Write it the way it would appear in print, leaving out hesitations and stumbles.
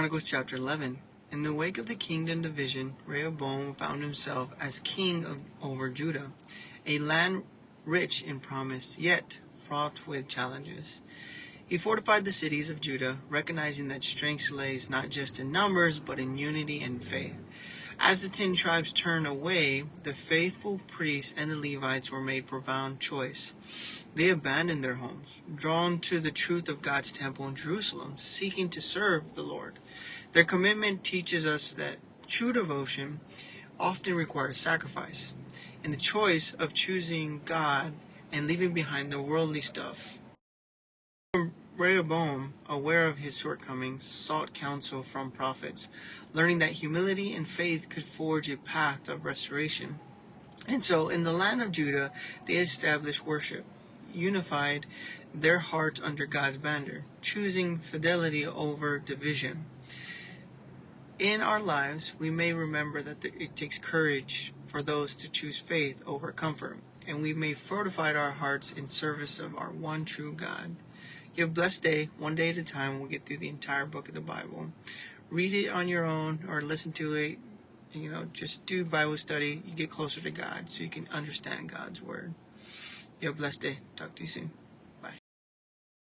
Chronicles chapter 11. In the wake of the kingdom division, Rehoboam found himself as king over Judah, a land rich in promise, yet fraught with challenges. He fortified the cities of Judah, recognizing that strength lays not just in numbers, but in unity and faith. As the 10 tribes turned away, the faithful priests and the Levites were made profound choice. They abandoned their homes, drawn to the truth of God's temple in Jerusalem, seeking to serve the Lord. Their commitment teaches us that true devotion often requires sacrifice, and the choice of choosing God and leaving behind the worldly stuff. Rehoboam, aware of his shortcomings, sought counsel from prophets, learning that humility and faith could forge a path of restoration. And so, in the land of Judah, they established worship, unified their hearts under God's banner, choosing fidelity over division. In our lives, we may remember that it takes courage for those to choose faith over comfort, and we may fortify our hearts in service of our one true God. You have a blessed day. One day at a time, we'll get through the entire book of the Bible. Read it on your own or listen to it. Just do Bible study. You get closer to God so you can understand God's word. You have a blessed day. Talk to you soon.